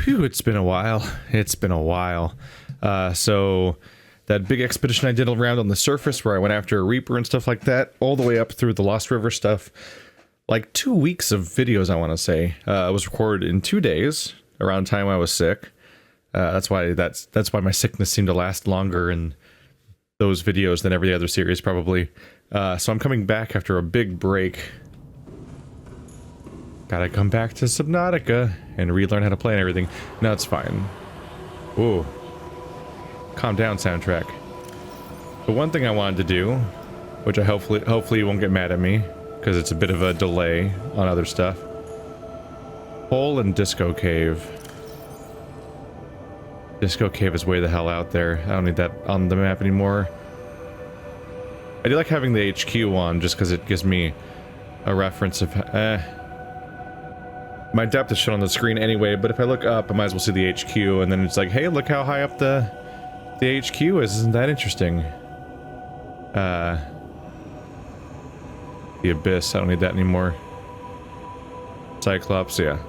Phew, it's been a while. It's been a while. So that big expedition I did around on the surface where I went after a reaper and stuff like that, all the way up through the Lost River stuff, like 2 weeks of videos, I want to say. It was recorded in 2 days, around the time I was sick. That's why my sickness seemed to last longer in those videos than every other series, probably. So I'm coming back after a big break. Gotta come back to Subnautica and relearn how to play and everything. No, it's fine. Ooh. Calm down, soundtrack. The one thing I wanted to do, which I hopefully you won't get mad at me, because it's a bit of a delay on other stuff. Hole and Disco Cave. Disco Cave is way the hell out there. I don't need that on the map anymore. I do like having the HQ on, just because it gives me a reference of... My depth is shown on the screen anyway, but if I look up, I might as well see the HQ, and then it's like, hey, look how high up the HQ is. Isn't that interesting? The Abyss, I don't need that anymore. Cyclops, yeah.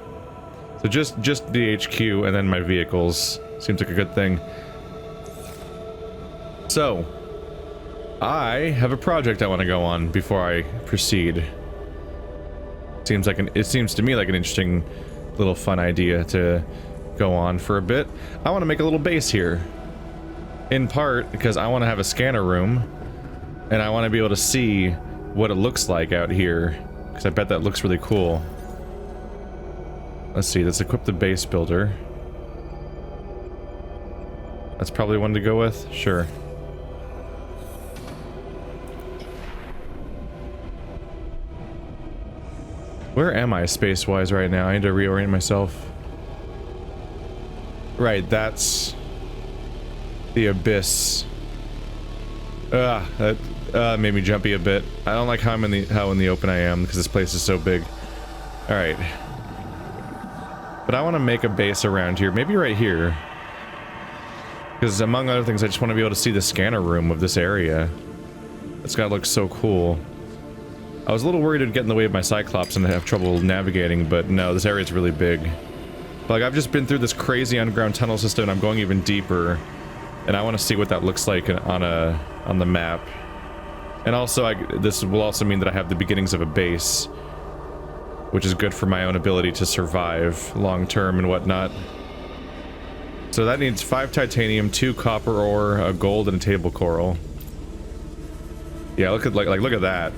So just the HQ, and then my vehicles. Seems like a good thing. So, I have a project I want to go on before I proceed. It seems to me like an interesting little fun idea to go on for a bit. I want to make a little base here. In part because I want to have a scanner room and I want to be able to see what it looks like out here, because I bet that looks really cool. Let's see, let's equip the base builder. That's probably one to go with, sure. Where am I space-wise right now? I need to reorient myself. Right, that's the Abyss. That made me jumpy a bit. I don't like how in the open I am, because this place is so big. Alright. But I want to make a base around here, maybe right here. Because among other things, I just want to be able to see the scanner room of this area. It's gotta look so cool. I was a little worried it'd get in the way of my Cyclops and have trouble navigating, but no, this area is really big. But, like, I've just been through this crazy underground tunnel system and I'm going even deeper. And I want to see what that looks like on the map. And also, this will also mean that I have the beginnings of a base, which is good for my own ability to survive long term and whatnot. So that needs 5 titanium, 2 copper ore, a gold, and a table coral. Yeah, look at look at that.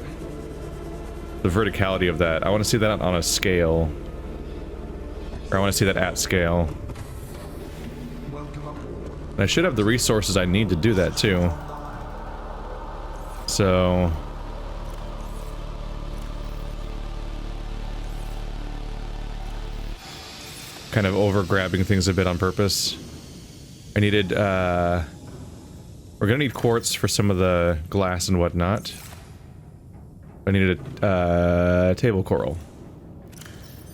The verticality of that. I want to see that on a scale. Or I want to see that at scale. And I should have the resources I need to do that too. So... kind of over-grabbing things a bit on purpose. I needed, we're gonna need quartz for some of the glass and whatnot. I needed a table coral.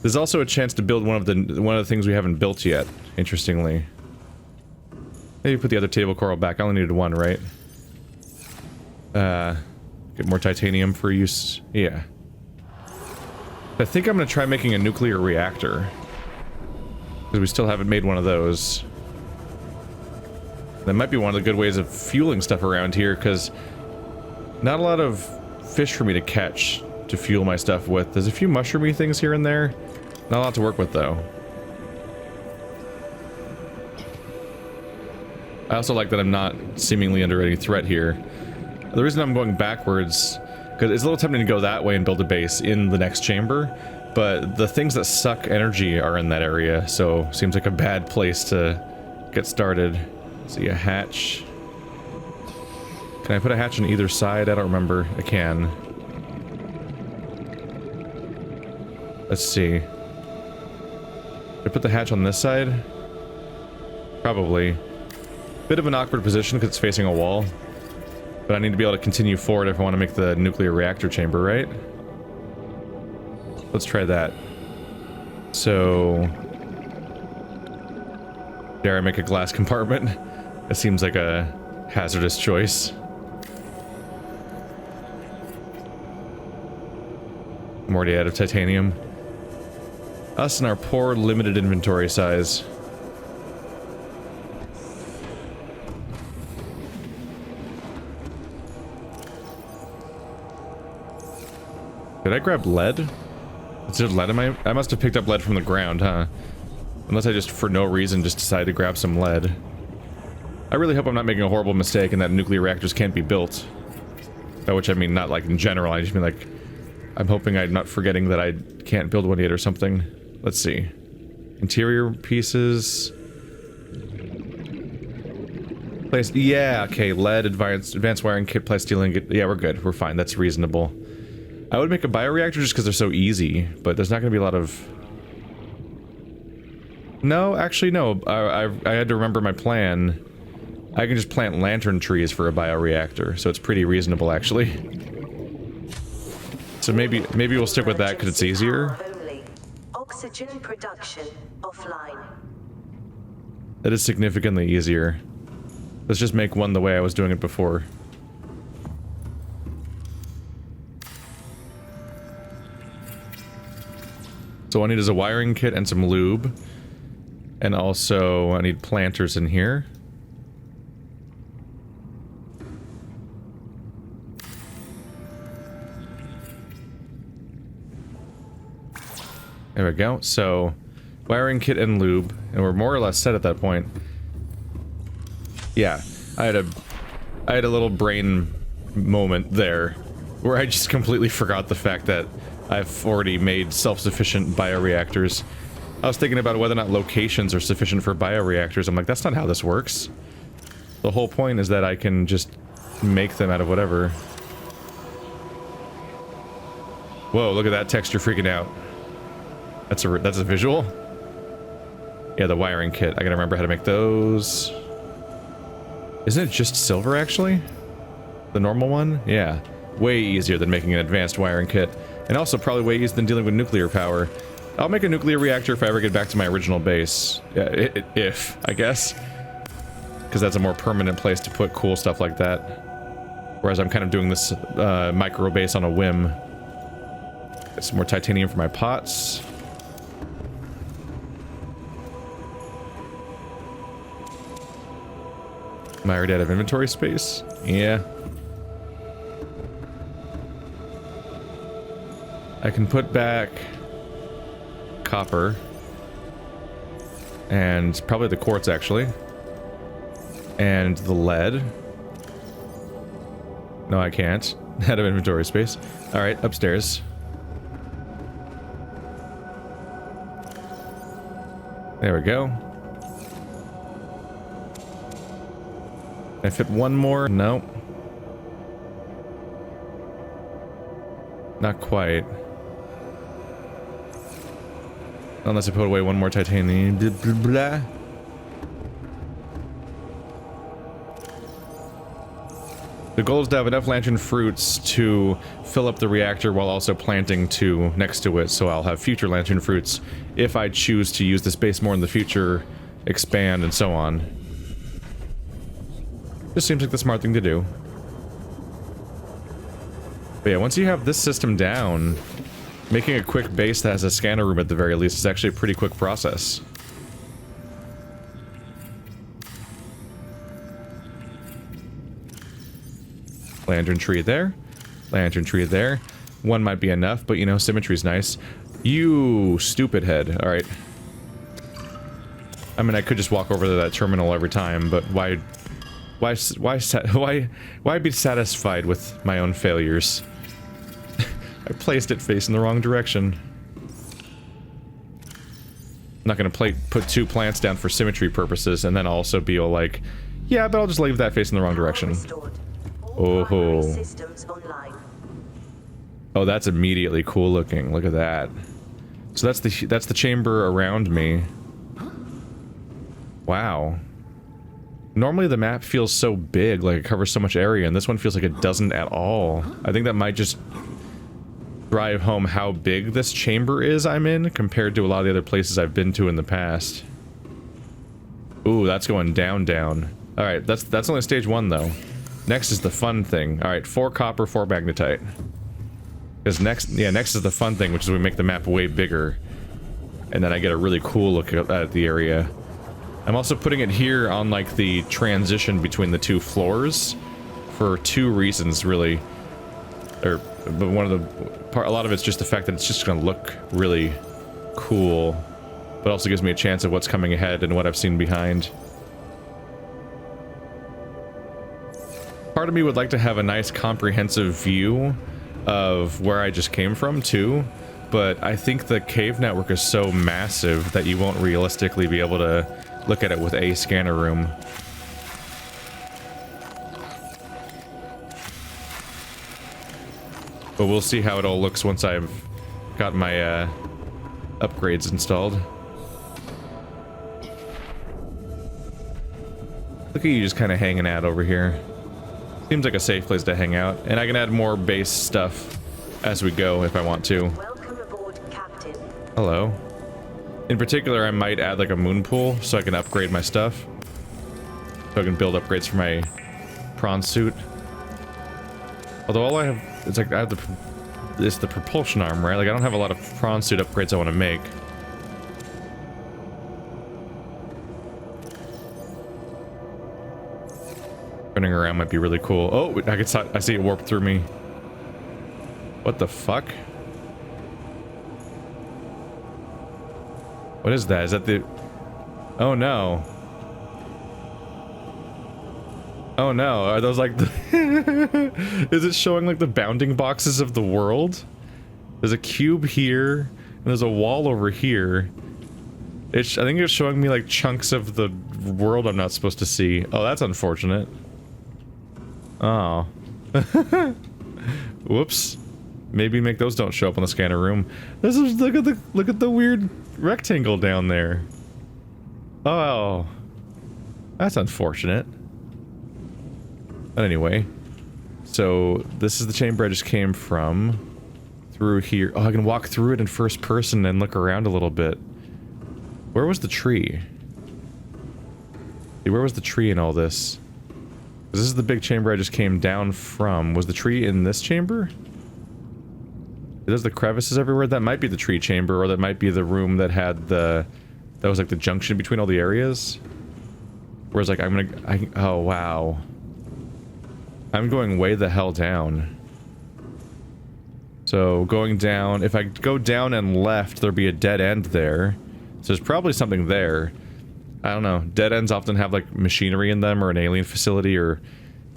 There's also a chance to build one of the things we haven't built yet, interestingly. Maybe put the other table coral back. I only needed 1, right? Get more titanium for use. Yeah. I think I'm gonna try making a nuclear reactor. Because we still haven't made one of those. That might be one of the good ways of fueling stuff around here, because not a lot of fish for me to catch to fuel my stuff with. There's a few mushroomy things here and there. Not a lot to work with, though. I also like that I'm not seemingly under any threat here. The reason I'm going backwards, because it's a little tempting to go that way and build a base in the next chamber, but the things that suck energy are in that area, so seems like a bad place to get started. See, a hatch. Can I put a hatch on either side? I don't remember. I can. Let's see. Did I put the hatch on this side? Probably. Bit of an awkward position because it's facing a wall. But I need to be able to continue forward if I want to make the nuclear reactor chamber, right? Let's try that. So... dare I make a glass compartment? It seems like a hazardous choice. I'm already out of titanium. Us and our poor limited inventory size. Did I grab lead? Is there lead in my... I must have picked up lead from the ground, huh? Unless I just, for no reason, just decided to grab some lead. I really hope I'm not making a horrible mistake and that nuclear reactors can't be built. By which I mean not like in general, I just mean like... I'm hoping I'm not forgetting that I can't build one yet or something. Let's see. Interior pieces... Place... Yeah, okay, lead, advanced wiring kit, plasteel. Yeah, we're good. We're fine. That's reasonable. I would make a bioreactor just because they're so easy, but there's not going to be a lot of... No, actually no. I had to remember my plan. I can just plant lantern trees for a bioreactor, so it's pretty reasonable actually. So maybe we'll stick with that because it's easier. Oxygen production offline. That is significantly easier. Let's just make one the way I was doing it before. So what I need is a wiring kit and some lube. And also, I need planters in here. There we go. So, wiring kit and lube. And we're more or less set at that point. Yeah, I had a little brain moment there where I just completely forgot the fact that I've already made self-sufficient bioreactors. I was thinking about whether or not locations are sufficient for bioreactors. I'm like, that's not how this works. The whole point is that I can just make them out of whatever. Whoa, look at that texture freaking out. That's a visual? Yeah, the wiring kit. I gotta remember how to make those. Isn't it just silver, actually? The normal one? Yeah. Way easier than making an advanced wiring kit. And also probably way easier than dealing with nuclear power. I'll make a nuclear reactor if I ever get back to my original base. Yeah, if, I guess. Because that's a more permanent place to put cool stuff like that. Whereas I'm kind of doing this micro base on a whim. Get some more titanium for my pots. Am I already out of inventory space? Yeah. I can put back copper and probably the quartz actually, and the lead. No, I can't. Out of inventory space. All right, upstairs. There we go. Can I fit one more? No. Not quite. Unless I put away one more titanium. Blah, blah, blah. The goal is to have enough lantern fruits to fill up the reactor while also planting two next to it, so I'll have future lantern fruits if I choose to use this base more in the future, expand, and so on. Just seems like the smart thing to do. But yeah, once you have this system down, making a quick base that has a scanner room at the very least is actually a pretty quick process. Lantern tree there. Lantern tree there. One might be enough, but you know, symmetry's nice. You stupid head. Alright. I mean, I could just walk over to that terminal every time, but why be satisfied with my own failures? I placed it facing the wrong direction. I'm not gonna put two plants down for symmetry purposes and then also be all like, yeah, but I'll just leave that facing the wrong direction. Oh. Oh, that's immediately cool looking. Look at that. So that's the chamber around me. Wow. Normally the map feels so big, like it covers so much area, and this one feels like it doesn't at all. I think that might just drive home how big this chamber is I'm in compared to a lot of the other places I've been to in the past. Ooh, that's going down, down. Alright, that's only stage 1 though. Next is the fun thing. Alright, 4 copper, 4 magnetite. Because next is the fun thing, which is we make the map way bigger. And then I get a really cool look at the area. I'm also putting it here on like the transition between the two floors for 2 reasons really. Or but a lot of it's just the fact that it's just gonna look really cool, but also gives me a chance of what's coming ahead and what I've seen behind. Part of me would like to have a nice comprehensive view of where I just came from too, but I think the cave network is so massive that you won't realistically be able to look at it with a scanner room. But we'll see how it all looks once I've got my upgrades installed. Look at you just kind of hanging out over here. Seems like a safe place to hang out, and I can add more base stuff as we go if I want to. Welcome aboard, Captain. Hello. In particular, I might add like a moon pool so I can upgrade my stuff. So I can build upgrades for my prawn suit. Although all I have, it's like I have the propulsion arm, right? Like I don't have a lot of prawn suit upgrades I want to make. Running around might be really cool. Oh, I see it warp through me. What the fuck? What is that? Is that the... Oh no. Oh no, are those like the... Is it showing like the bounding boxes of the world? There's a cube here, and there's a wall over here. I think it's showing me like chunks of the world I'm not supposed to see. Oh, that's unfortunate. Oh. Whoops. Maybe make those don't show up on the scanner room. Look at the weird rectangle down there. Oh. That's unfortunate. But anyway. So this is the chamber I just came from. Through here. Oh, I can walk through it in first person and look around a little bit. Where was the tree? Where was the tree in all this? This is the big chamber I just came down from. Was the tree in this chamber? There's the crevices everywhere. That might be the tree chamber, or that might be the room that had the... That was like the junction between all the areas. Whereas like oh wow. I'm going way the hell down. So going down, if I go down and left, there'll be a dead end there. So there's probably something there. I don't know. Dead ends often have like machinery in them, or an alien facility, or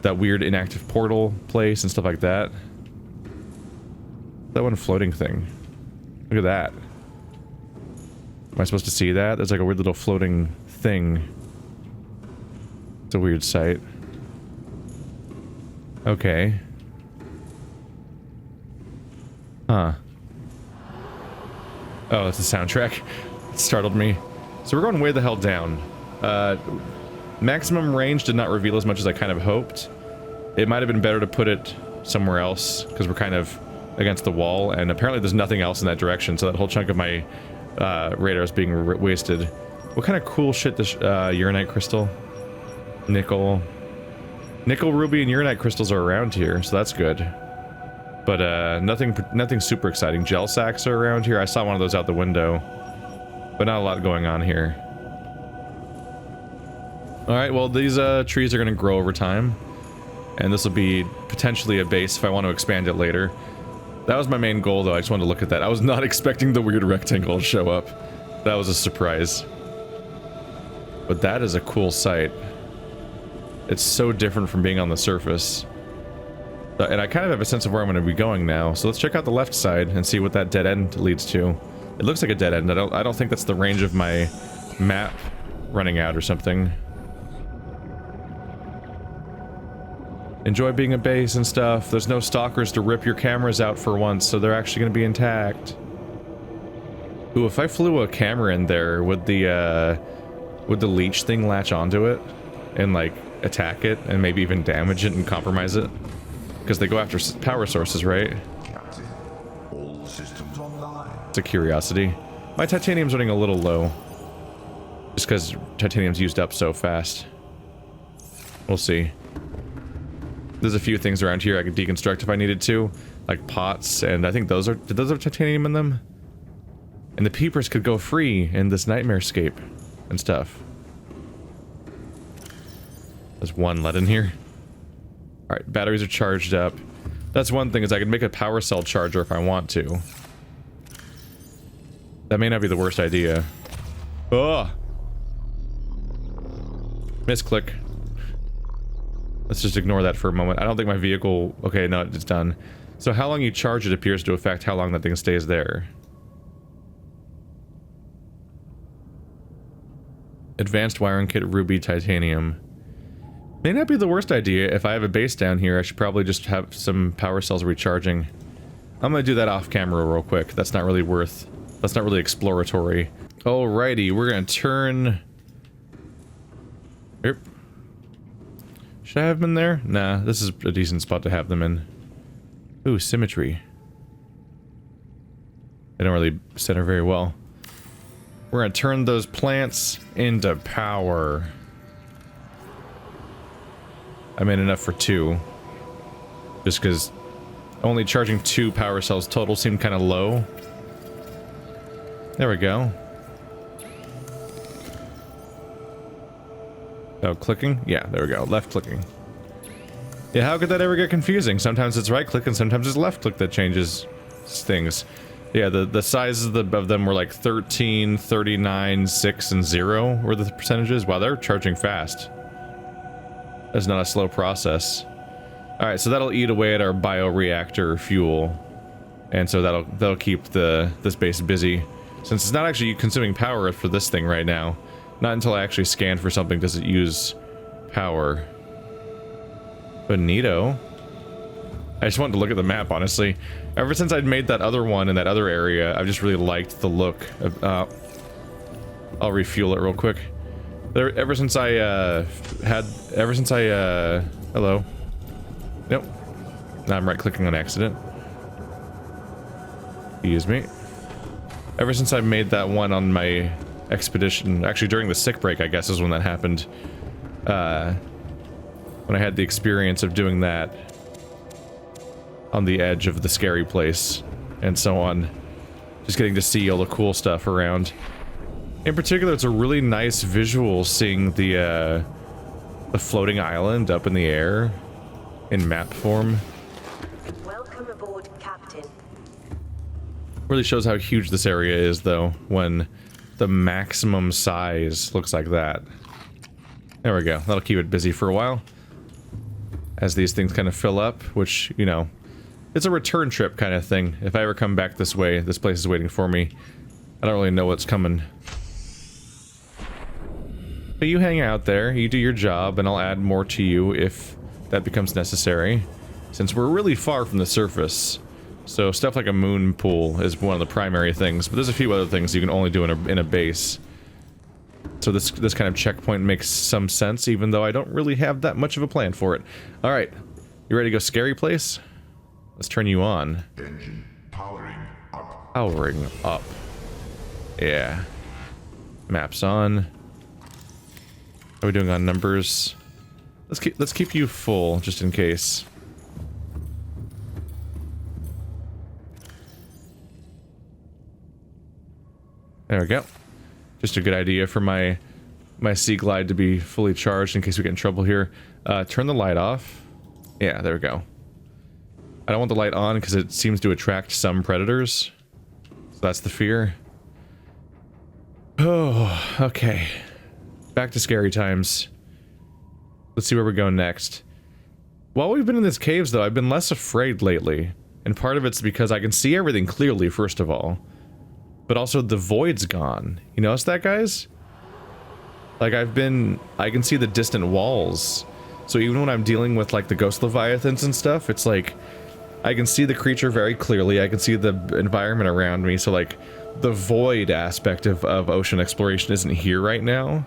that weird inactive portal place and stuff like that. That one floating thing. Look at that. Am I supposed to see that? There's like a weird little floating thing. It's a weird sight. Okay. Huh. Oh, it's the soundtrack. It startled me. So we're going way the hell down. Maximum range did not reveal as much as I kind of hoped. It might have been better to put it somewhere else, because we're kind of against the wall, and apparently there's nothing else in that direction, so that whole chunk of my radar is being wasted. What kind of cool shit this uranite crystal? Nickel, ruby, and uranite crystals are around here, so that's good. But nothing super exciting. Gel sacks are around here. I saw one of those out the window, but not a lot going on here. Alright, well these trees are going to grow over time, and this will be potentially a base if I want to expand it later. That was my main goal though, I just wanted to look at that. I was not expecting the weird rectangle to show up. That was a surprise. But that is a cool sight. It's so different from being on the surface. And I kind of have a sense of where I'm going to be going now, so let's check out the left side and see what that dead end leads to. It looks like a dead end. I don't think that's the range of my map running out or something. Enjoy being a base and stuff. There's no stalkers to rip your cameras out for once, so they're actually going to be intact. Ooh, if I flew a camera in there, would the leech thing latch onto it and like attack it and maybe even damage it and compromise it? Because they go after power sources, right? Captain, all systems online. It's a curiosity. My titanium's running a little low. Just because titanium's used up so fast. We'll see. There's a few things around here I could deconstruct if I needed to. Like pots, and I think those are... Did those have titanium in them? And the peepers could go free in this nightmarescape and stuff. There's one lead in here. Alright, batteries are charged up. That's one thing, is I can make a power cell charger if I want to. That may not be the worst idea. Ugh! Misclick. Let's just ignore that for a moment. I don't think my vehicle... Okay, no, it's done. So how long you charge it appears to affect how long that thing stays there. Advanced wiring kit, ruby, titanium. May not be the worst idea. If I have a base down here, I should probably just have some power cells recharging. I'm gonna do that off camera real quick. That's not really worth... That's not really exploratory. Alrighty, we're gonna turn... Yep. Should I have them in there? Nah, this is a decent spot to have them in. Ooh, symmetry. They don't really center very well. We're gonna turn those plants into power. I made enough for 2. Just because only charging 2 power cells total seemed kind of low. There we go. Oh, clicking? Yeah, there we go. Left clicking. Yeah, how could that ever get confusing? Sometimes it's right click and sometimes it's left click that changes things. Yeah, the sizes of them were like 13, 39, 6, and 0 were the percentages. Wow, they're charging fast. That's not a slow process. Alright, so that'll eat away at our bioreactor fuel. And so that'll keep this base busy. Since it's not actually consuming power for this thing right now. Not until I actually scan for something does it use power. Bonito. I just wanted to look at the map, honestly. Ever since I'd made that other one in that other area, I've just really liked the look of, I'll refuel it real quick. Ever since I, hello. Nope. Now I'm right-clicking on accident. Excuse me. Ever since I made that one on my expedition, actually during the sick break, I guess is when that happened. When I had the experience of doing that on the edge of the scary place and so on. Just getting to see all the cool stuff around. In particular, it's a really nice visual seeing the floating island up in the air in map form. Welcome aboard, Captain. Really shows how huge this area is, though, when the maximum size looks like that. There we go. That'll keep it busy for a while. As these things kind of fill up, which, you know, it's a return trip kind of thing. If I ever come back this way, this place is waiting for me. I don't really know what's coming. But you hang out there, you do your job, and I'll add more to you if that becomes necessary. Since we're really far from the surface. So stuff like a moon pool is one of the primary things, but there's a few other things you can only do in a base. So this kind of checkpoint makes some sense, even though I don't really have that much of a plan for it. Alright, you ready to go scary place? Let's turn you on. Engine powering up. Powering up. Yeah. Maps on. How are we doing on numbers? Let's keep you full, just in case. There we go. Just a good idea for my Sea Glide to be fully charged in case we get in trouble here. Turn the light off. Yeah, there we go. I don't want the light on because it seems to attract some predators. So that's the fear. Oh, okay. Back to scary times. Let's see where we're going next. While we've been in these caves, though, I've been less afraid lately. And part of it's because I can see everything clearly, first of all. But also the void's gone. You notice that, guys? Like I can see the distant walls. So even when I'm dealing with like the ghost leviathans and stuff, it's like I can see the creature very clearly. I can see the environment around me. So like the void aspect of ocean exploration isn't here right now.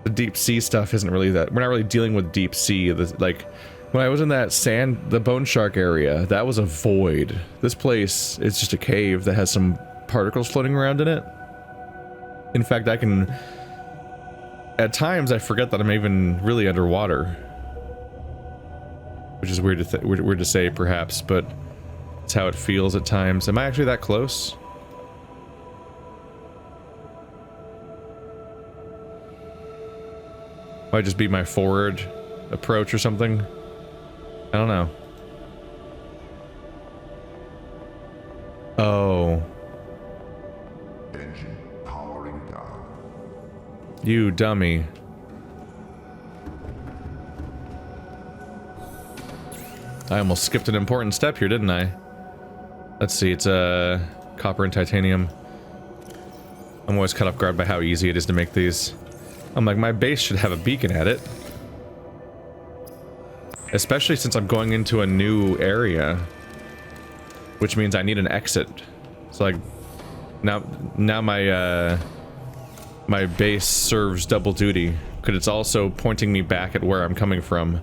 The deep sea stuff isn't really that. We're not really dealing with deep sea. Like when I was in that the bone shark area, that was a void. This place is just a cave that has some particles floating around in it. In fact, at times I forget that I'm even really underwater, which is weird to say, perhaps, but it's how it feels at times. Am I actually that close? Might just be my forward approach or something. I don't know. You dummy. I almost skipped an important step here, didn't I? Let's see, it's copper and titanium. I'm always caught off guard by how easy it is to make these. I'm like, my base should have a beacon at it. Especially since I'm going into a new area. Which means I need an exit. So like, now my, my base serves double duty. Because it's also pointing me back at where I'm coming from.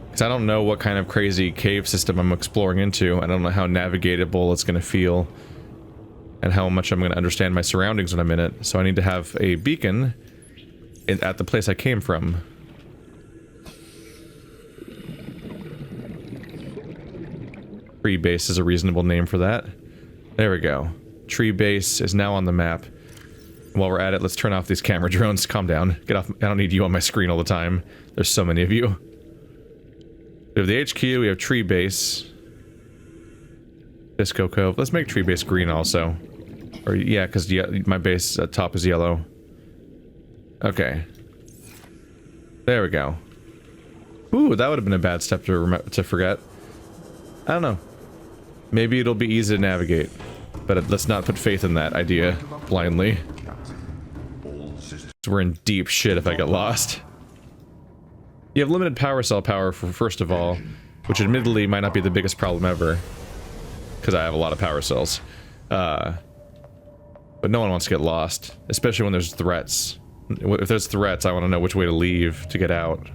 Because I don't know what kind of crazy cave system I'm exploring into. I don't know how navigatable it's going to feel. And how much I'm going to understand my surroundings when I'm in it. So I need to have a beacon at the place I came from. Tree base is a reasonable name for that. There we go. Tree base is now on the map. While we're at it, let's turn off these camera drones. Calm down. Get off. I don't need you on my screen all the time. There's so many of you. We have the HQ, we have tree base. Disco Cove. Let's make tree base green also. Or, yeah, because my base top is yellow. Okay. There we go. Ooh, that would have been a bad step to forget. I don't know. Maybe it'll be easy to navigate. But let's not put faith in that idea blindly. So we're in deep shit if I get lost. You have limited power cell power for first of all, which admittedly might not be the biggest problem ever. Because I have a lot of power cells. But no one wants to get lost. Especially when there's threats. If there's threats, I want to know which way to leave to get out.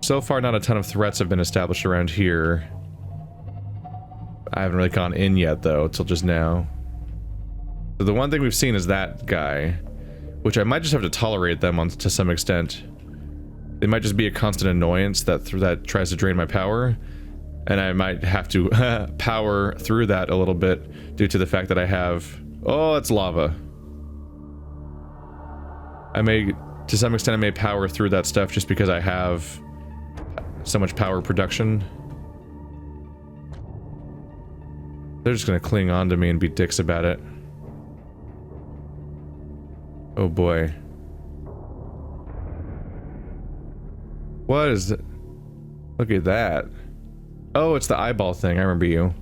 So far, not a ton of threats have been established around here. I haven't really gone in yet, though, till just now. So the one thing we've seen is that guy. Which I might just have to tolerate them on to some extent. They might just be a constant annoyance that tries to drain my power. And I might have to power through that a little bit due to the fact that I have... Oh, it's lava. I may, to some extent, I may power through that stuff just because I have so much power production. They're just gonna cling on to me and be dicks about it. Oh boy. What is it? Look at that. Oh, it's the eyeball thing. I remember you.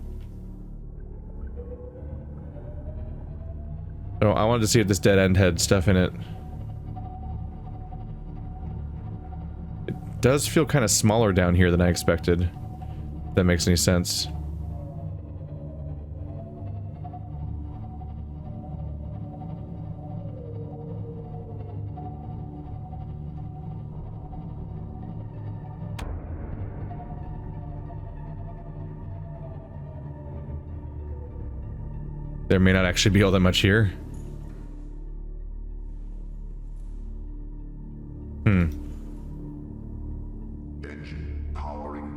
Oh, I wanted to see if this dead end had stuff in it. It does feel kind of smaller down here than I expected. If that makes any sense. There may not actually be all that much here.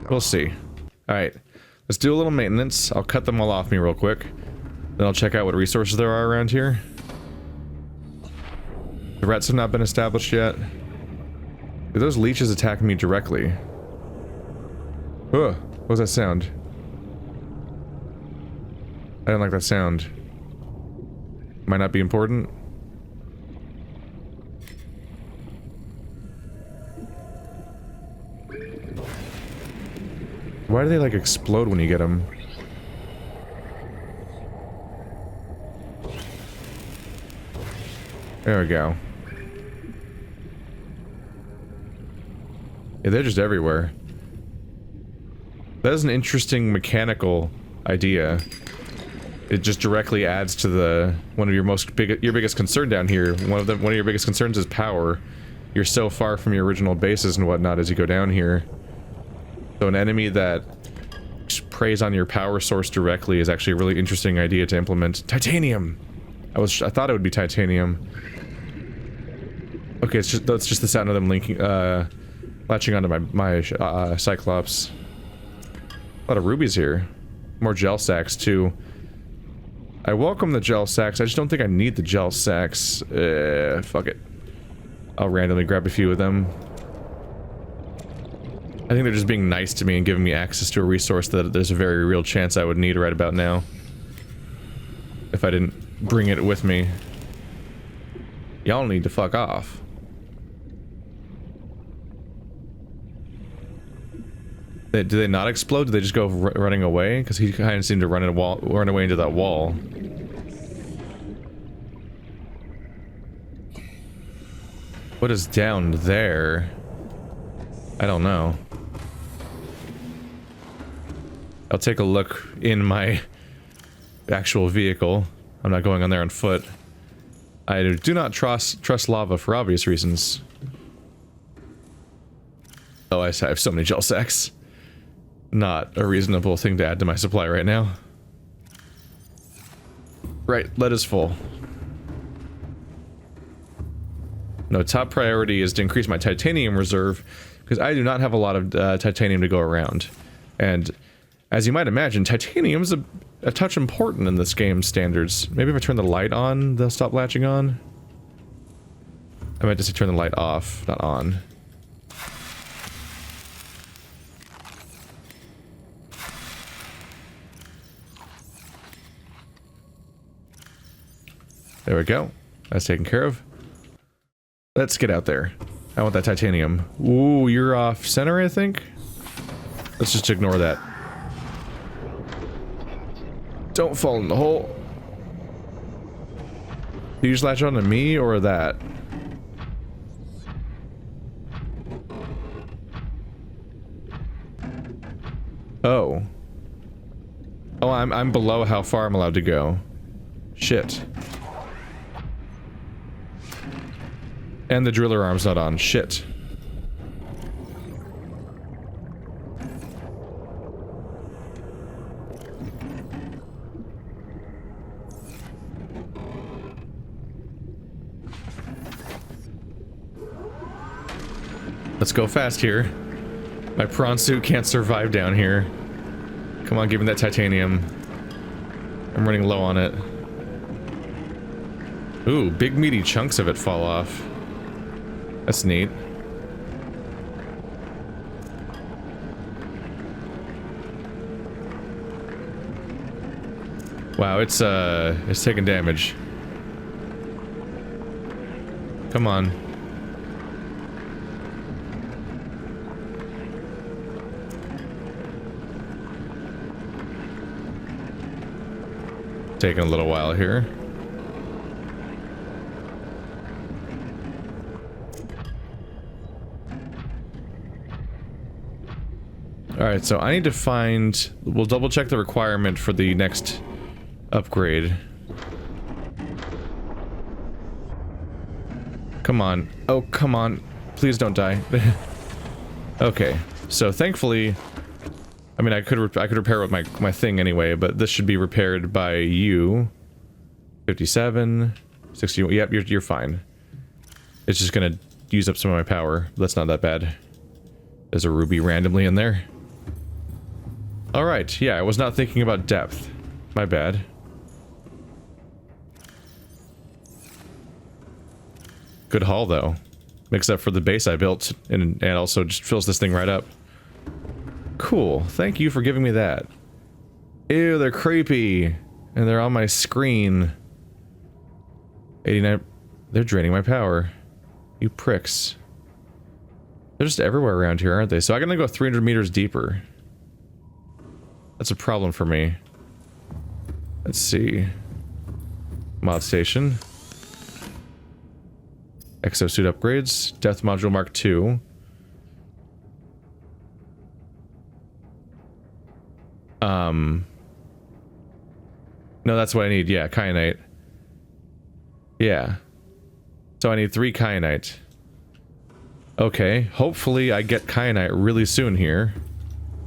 We'll see. Alright. Let's do a little maintenance. I'll cut them all off me real quick. Then I'll check out what resources there are around here. The threats have not been established yet. Do those leeches attack me directly? Ugh. What was that sound? I don't like that sound. Might not be important. Why do they like explode when you get them? There we go. Yeah, they're just everywhere. That is an interesting mechanical idea. It just directly adds to the one of your biggest concern down here. One of your biggest concerns is power. You're so far from your original bases and whatnot as you go down here. So an enemy that preys on your power source directly is actually a really interesting idea to implement. Titanium. I thought it would be titanium. Okay, that's just the sound of them latching onto my Cyclops. A lot of rubies here. More gel sacks too. I welcome the gel sacks. I just don't think I need the gel sacks. Fuck it. I'll randomly grab a few of them. I think they're just being nice to me and giving me access to a resource that there's a very real chance I would need right about now. If I didn't bring it with me. Y'all need to fuck off. Do they not explode? Do they just go running away? Because he kind of seemed to run away into that wall. What is down there? I don't know. I'll take a look in my actual vehicle. I'm not going on there on foot. I do not trust lava for obvious reasons. Oh, I have so many gel sacks. Not a reasonable thing to add to my supply right now. Right, lead is full. No, top priority is to increase my titanium reserve, because I do not have a lot of titanium to go around. And as you might imagine, titanium's a touch important in this game's standards. Maybe if I turn the light on, they'll stop latching on. I might just turn the light off, not on. There we go. That's taken care of. Let's get out there. I want that titanium. Ooh, you're off center, I think? Let's just ignore that. Don't fall in the hole. Do you just latch on to me or that? Oh. Oh, I'm below how far I'm allowed to go. Shit. And the driller arm's not on. Shit. Let's go fast here. My prawn suit can't survive down here. Come on, give me that titanium. I'm running low on it. Ooh, big meaty chunks of it fall off. That's neat. Wow, it's taking damage. Come on. Taking a little while here. Alright, so I need to find... We'll double check the requirement for the next upgrade. Come on. Oh, come on. Please don't die. Okay, so thankfully... I mean, I could repair with my thing anyway, but this should be repaired by you. 57... 61... Yep, you're fine. It's just gonna use up some of my power. That's not that bad. There's a ruby randomly in there. Alright, yeah, I was not thinking about depth. My bad. Good haul, though. Makes up for the base I built, and also just fills this thing right up. Cool. Thank you for giving me that. Ew, they're creepy. And they're on my screen. 89... They're draining my power. You pricks. They're just everywhere around here, aren't they? So I'm gonna go 300 meters deeper. That's a problem for me. Let's see. Mod station. Exosuit upgrades. Death module Mark II. No, that's what I need. Yeah, kyanite. Yeah. So I need 3 kyanite. Okay, hopefully I get kyanite really soon here.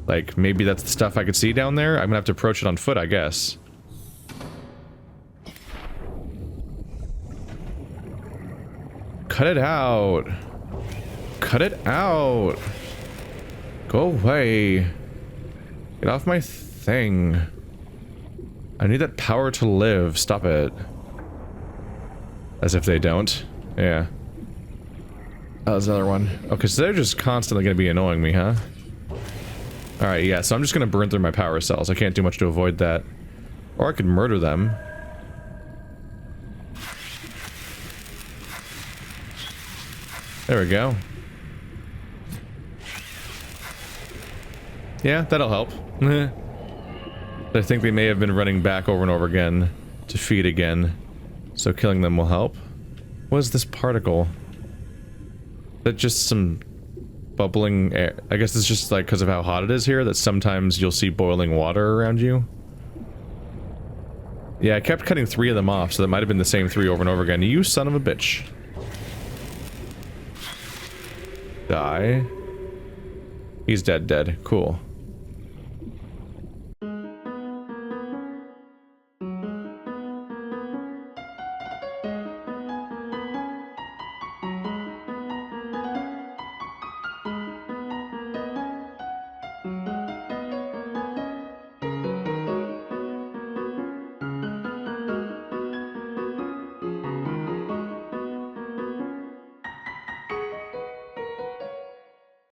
Like, maybe that's the stuff I could see down there? I'm gonna have to approach it on foot, I guess. Cut it out! Cut it out! Go away! Get off my thing. I need that power to live. Stop it. As if they don't. Yeah. Oh, there's another one. Okay, so they're just constantly gonna be annoying me, huh? Alright, yeah, so I'm just gonna burn through my power cells. I can't do much to avoid that. Or I could murder them. There we go. Yeah, that'll help. I think they may have been running back over and over again to feed again, so killing them will help. What is this particle? Is that just some bubbling air? I guess it's just like because of how hot it is here that sometimes you'll see boiling water around you. Yeah, I kept cutting 3 of them off, so that might have been the same 3 over and over again. You son of a bitch. Die. He's dead. Cool.